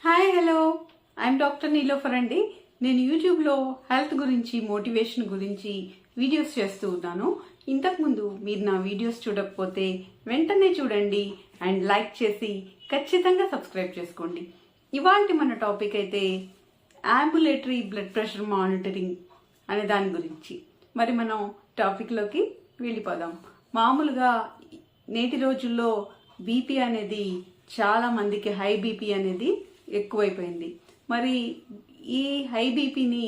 Hi hello I'm doctor Niloufer అండి. నేను యూట్యూబ్లో హెల్త్ గురించి మోటివేషన్ గురించి వీడియోస్ చేస్తూ ఉన్నాను. ఇంతకుముందు మీరు నా వీడియోస్ చూడకపోతే వెంటనే చూడండి అండ్ లైక్ చేసి ఖచ్చితంగా సబ్స్క్రైబ్ చేసుకోండి. ఇవాళ మన టాపిక్ అయితే అంబులేటరీ బ్లడ్ ప్రెషర్ మానిటరింగ్ అనే దాని గురించి. మరి మనం టాపిక్లోకి వెళ్ళిపోదాం. మామూలుగా నేటి రోజుల్లో బీపీ అనేది చాలా మందికి హై బీపీ అనేది ఎక్కువైపోయింది. మరి ఈ హై బీపీని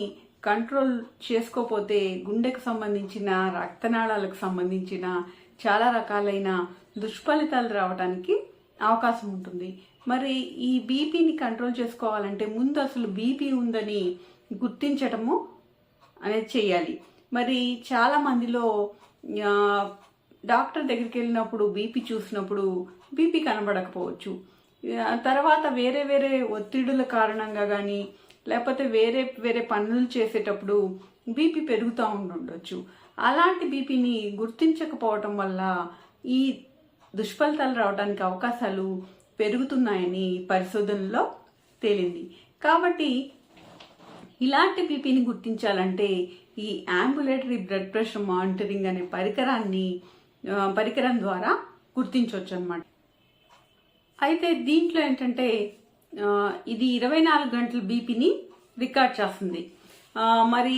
కంట్రోల్ చేసుకోకపోతే గుండెకు సంబంధించిన రక్తనాళాలకు సంబంధించిన చాలా రకాలైన దుష్ఫలితాలు రావడానికి అవకాశం ఉంటుంది. మరి ఈ బీపీని కంట్రోల్ చేసుకోవాలంటే ముందు అసలు బీపీ ఉందని గుర్తించటము అనేది చేయాలి. మరి చాలా మందిలో డాక్టర్ దగ్గరికి వెళ్ళినప్పుడు బీపీ చూసినప్పుడు బీపీ కనబడకపోవచ్చు. తర్వాత వేరే వేరే ఒత్తిడుల కారణంగా కానీ లేకపోతే వేరే వేరే పనులు చేసేటప్పుడు బీపీ పెరుగుతూ ఉండొచ్చు. అలాంటి బీపీని గుర్తించకపోవటం వల్ల ఈ దుష్ఫలితాలు రావడానికి అవకాశాలు పెరుగుతున్నాయని పరిశోధనలో తేలింది. కాబట్టి ఇలాంటి బీపీని గుర్తించాలంటే ఈ అంబులేటరీ బ్లడ్ ప్రెషర్ మానిటరింగ్ అనే పరికరం ద్వారా గుర్తించవచ్చు అన్నమాట. అయితే దీంట్లో ఏంటంటే ఇది 24 గంటల బీపీని రికార్డ్ చేస్తుంది. మరి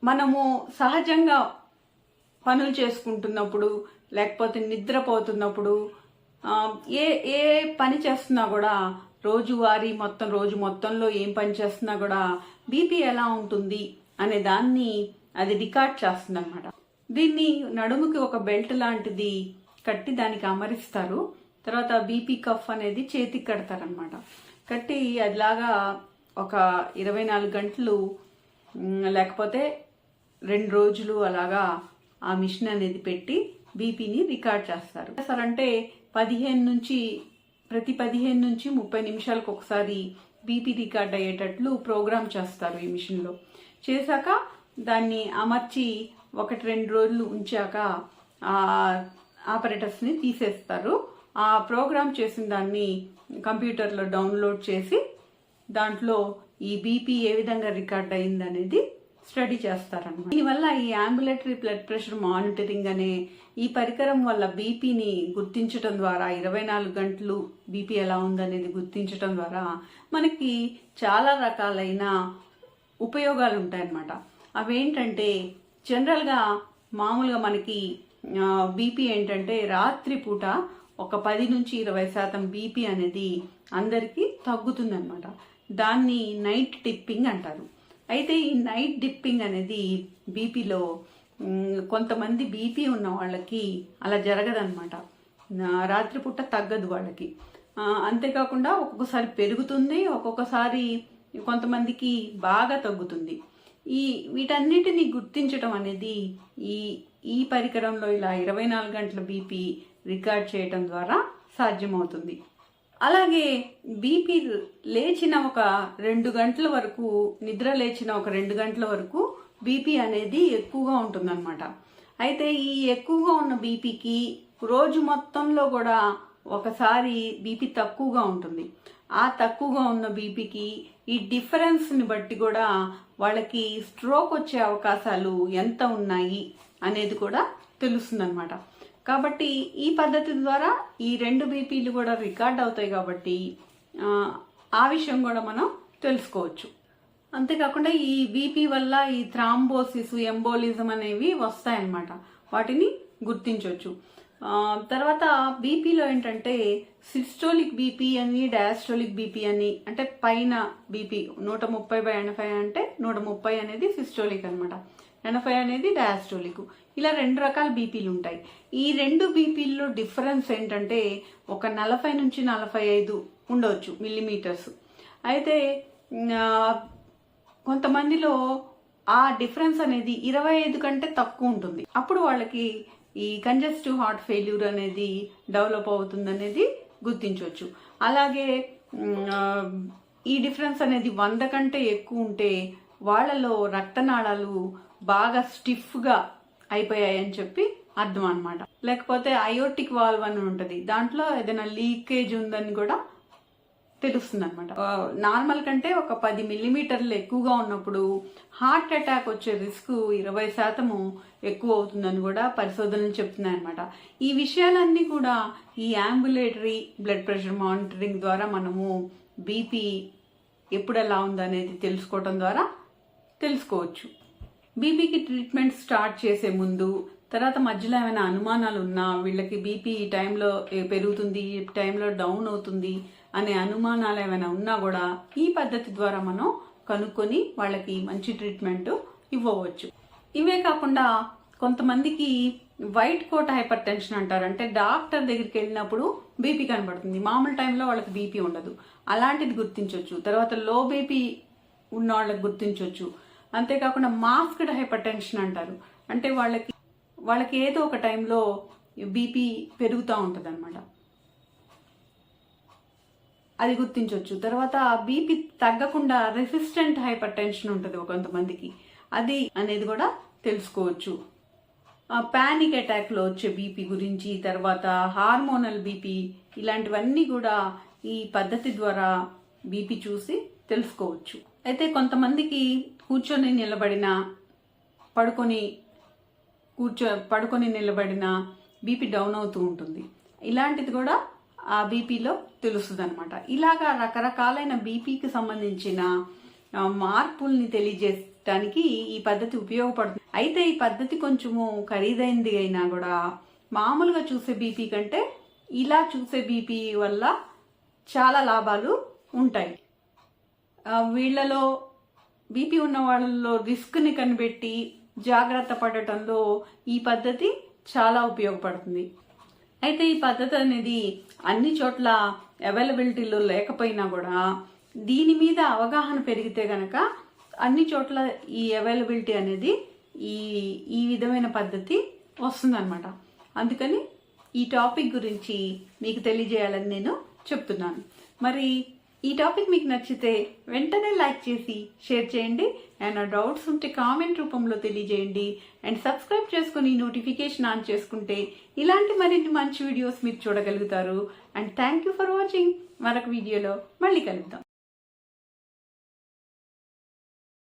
మనము సహజంగా పనులు చేసుకుంటున్నప్పుడు లేకపోతే నిద్రపోతున్నప్పుడు ఏ ఏ పని చేస్తున్నా కూడా రోజు మొత్తంలో ఏం పని చేస్తున్నా కూడా బీపీ ఎలా ఉంటుంది అనే దాన్ని అది రికార్డ్ చేస్తుంది అనమాట. దీన్ని నడుముకి ఒక బెల్ట్ లాంటిది కట్టి దానికి అమరిస్తారు. తర్వాత బీపీ కఫ్ అనేది చేతికి కడతారనమాట. కట్టి అదిలాగా ఒక 24 గంటలు లేకపోతే 2 రోజులు అలాగా ఆ మిషన్ అనేది పెట్టి బీపీని రికార్డ్ చేస్తారు. అంటే ప్రతి 15 నుంచి 30 నిమిషాలకు ఒకసారి బీపీ రికార్డ్ అయ్యేటట్లు ప్రోగ్రామ్ చేస్తారు ఈ మిషన్లో. చేశాక దాన్ని అమర్చి 1-2 రోజులు ఉంచాక ఆపరేటర్స్ని తీసేస్తారు. ఆ ప్రోగ్రామ్ చేసిన దాన్ని కంప్యూటర్లో డౌన్లోడ్ చేసి దాంట్లో ఈ బీపీ ఏ విధంగా రికార్డ్ అయింది అనేది స్టడీ చేస్తారన్నమాట. దీనివల్ల ఈ అంబులేటరీ బ్లడ్ ప్రెషర్ మానిటరింగ్ అనే ఈ పరికరం వల్ల బీపీని గుర్తించడం ద్వారా 24 గంటలు బీపీ ఎలా ఉందనేది గుర్తించడం ద్వారా మనకి చాలా రకాలైన ఉపయోగాలు ఉంటాయన్నమాట. అవేంటంటే జనరల్గా మామూలుగా మనకి బీపీ ఏంటంటే రాత్రిపూట ఒక 10 నుంచి 20% బీపీ అనేది అందరికీ తగ్గుతుందన్నమాట. దాన్ని నైట్ డిప్పింగ్ అంటారు. అయితే ఈ నైట్ డిప్పింగ్ అనేది బీపీలో కొంతమంది బీపీ ఉన్న వాళ్ళకి అలా జరగదన్నమాట. రాత్రిపూట తగ్గదు వాళ్ళకి. అంతేకాకుండా ఒక్కొక్కసారి పెరుగుతుంది, ఒక్కొక్కసారి కొంతమందికి బాగా తగ్గుతుంది. వీటన్నిటిని గుర్తించడం అనేది ఈ పరికరంలో ఇలా 24 గంటల బీపీ రికార్డ్ చేయటం ద్వారా సాధ్యమవుతుంది. అలాగే బీపీ లేచిన ఒక 2 గంటల వరకు, నిద్ర లేచిన ఒక 2 గంటల వరకు బీపీ అనేది ఎక్కువగా ఉంటుందన్నమాట. అయితే ఈ ఎక్కువగా ఉన్న బీపీకి రోజు మొత్తంలో కూడా ఒకసారి బీపీ తక్కువగా ఉంటుంది. ఆ తక్కువగా ఉన్న బీపీకి ఈ డిఫరెన్స్ని బట్టి కూడా వాళ్ళకి స్ట్రోక్ వచ్చే అవకాశాలు ఎంత ఉన్నాయి అనేది కూడా తెలుస్తుందన్నమాట. కాబట్టి ఈ పద్ధతి ద్వారా ఈ 2 బీపీలు కూడా రికార్డ్ అవుతాయి. కాబట్టి ఆ విషయం కూడా మనం తెలుసుకోవచ్చు. అంతేకాకుండా ఈ బీపీ వల్ల ఈ థ్రాంబోసిస్, ఎంబోలిజం అనేవి వస్తాయన్నమాట. వాటిని గుర్తించవచ్చు. తర్వాత బీపీలో ఏంటంటే సిస్టోలిక్ బీపీ అని, డయాస్టోలిక్ బీపీ అని, అంటే పైన బీపీ 130/80 అంటే 130 అనేది సిస్టోలిక్ అనమాట, 80 అనేది డయాస్టోలిక్. ఇలా 2 రకాల బీపీలు ఉంటాయి. ఈ 2 బీపీల్లో డిఫరెన్స్ ఏంటంటే ఒక 40 నుంచి 45 ఉండవచ్చు మిల్లీమీటర్స్. అయితే కొంతమందిలో ఆ డిఫరెన్స్ అనేది 25 కంటే తక్కువ ఉంటుంది. అప్పుడు వాళ్ళకి ఈ కంజెస్టివ్ హార్ట్ ఫెయిల్యూర్ అనేది డెవలప్ అవుతుందనేది గుర్తించవచ్చు. అలాగే ఈ డిఫరెన్స్ అనేది 100 కంటే ఎక్కువ ఉంటే వాళ్ళలో రక్తనాళాలు బాగా స్టిఫ్గా అయిపోయాయని చెప్పి అర్థం అనమాట. లేకపోతే అయోటిక్ వాల్వ్ అని ఉంటుంది, దాంట్లో ఏదైనా లీకేజ్ ఉందని కూడా తెలుస్తుంది అనమాట. నార్మల్ కంటే ఒక 10 మిల్లీమీటర్లు ఎక్కువగా ఉన్నప్పుడు హార్ట్ అటాక్ వచ్చే రిస్క్ 20% ఎక్కువ అవుతుందని కూడా పరిశోధనలు చెప్తున్నాయి అనమాట. ఈ విషయాలన్నీ కూడా ఈ అంబులేటరీ బ్లడ్ ప్రెషర్ మానిటరింగ్ ద్వారా మనము బీపీ ఎప్పుడు ఎలా ఉందనేది తెలుసుకోవటం ద్వారా తెలుసుకోవచ్చు. బీపీకి ట్రీట్మెంట్ స్టార్ట్ చేసే ముందు, తర్వాత మధ్యలో ఏమైనా అనుమానాలు ఉన్నా, వీళ్ళకి బీపీ ఈ టైంలో పెరుగుతుంది, ఈ టైంలో డౌన్ అవుతుంది అనే అనుమానాలు ఏమైనా ఉన్నా కూడా ఈ పద్ధతి ద్వారా మనం కనుక్కొని వాళ్ళకి మంచి ట్రీట్మెంట్ ఇవ్వవచ్చు. ఇవే కాకుండా కొంతమందికి వైట్ కోట్ హైపర్ టెన్షన్ అంటారు. అంటే డాక్టర్ దగ్గరికి వెళ్ళినప్పుడు బీపీ కనబడుతుంది, మామూలు టైంలో వాళ్ళకి బీపీ ఉండదు, అలాంటిది గుర్తించవచ్చు. తర్వాత లో బీపీ ఉన్న వాళ్ళకి గుర్తించవచ్చు. అంతేకాకుండా మాస్క్డ్ హైపర్ టెన్షన్ అంటారు. అంటే వాళ్ళకి ఏదో ఒక టైంలో బీపీ పెరుగుతూ ఉంటుంది అనమాట, అది గుర్తించవచ్చు. తర్వాత బీపీ తగ్గకుండా రెసిస్టెంట్ హైపర్ టెన్షన్ ఉంటుంది కొంతమందికి, అది అనేది కూడా తెలుసుకోవచ్చు. పానిక్ అటాక్లో వచ్చే బీపీ గురించి, తర్వాత హార్మోనల్ బీపీ, ఇలాంటివన్నీ కూడా ఈ పద్ధతి ద్వారా బీపీ చూసి తెలుసుకోవచ్చు. అయితే కొంతమందికి కూర్చొని నిలబడిన, పడుకొని నిలబడిన బీపీ డౌన్ అవుతూ ఉంటుంది. ఇలాంటిది కూడా ఆ బీపీలో తెలుస్తుంది అనమాట. ఇలాగా రకరకాలైన బీపీకి సంబంధించిన మార్పుల్ని తెలియజేయడానికి ఈ పద్ధతి ఉపయోగపడుతుంది. అయితే ఈ పద్ధతి కొంచెము ఖరీదైంది అయినా కూడా మామూలుగా చూసే బీపీ కంటే ఇలా చూసే బీపీ వల్ల చాలా లాభాలు ఉంటాయి. వీళ్ళలో బీపీ ఉన్న వాళ్ళలో రిస్క్ని కనిపెట్టి జాగ్రత్త పడటంలో ఈ పద్ధతి చాలా ఉపయోగపడుతుంది. అయితే ఈ పద్ధతి అనేది అన్ని చోట్ల అవైలబిలిటీలో లేకపోయినా కూడా దీని మీద అవగాహన పెరిగితే గనక అన్ని చోట్ల ఈ అవైలబిలిటీ అనేది ఈ విధమైన పద్ధతి వస్తుందన్నమాట. అందుకని ఈ టాపిక్ గురించి మీకు తెలియజేయాలని నేను చెప్తున్నాను. మరి ఈ టాపిక్ మీకు నచ్చితే వెంటనే లైక్ చేసి షేర్ చేయండి. ఏమైనా డౌట్స్ ఉంటే కామెంట్ రూపంలో తెలియజేయండి. అండ్ సబ్స్క్రైబ్ చేసుకుని నోటిఫికేషన్ ఆన్ చేసుకుంటే ఇలాంటి మరిన్ని మంచి వీడియోస్ మీరు చూడగలుగుతారు. And thank you for watching. మరొక వీడియోలో మళ్ళీ కలుద్దాం.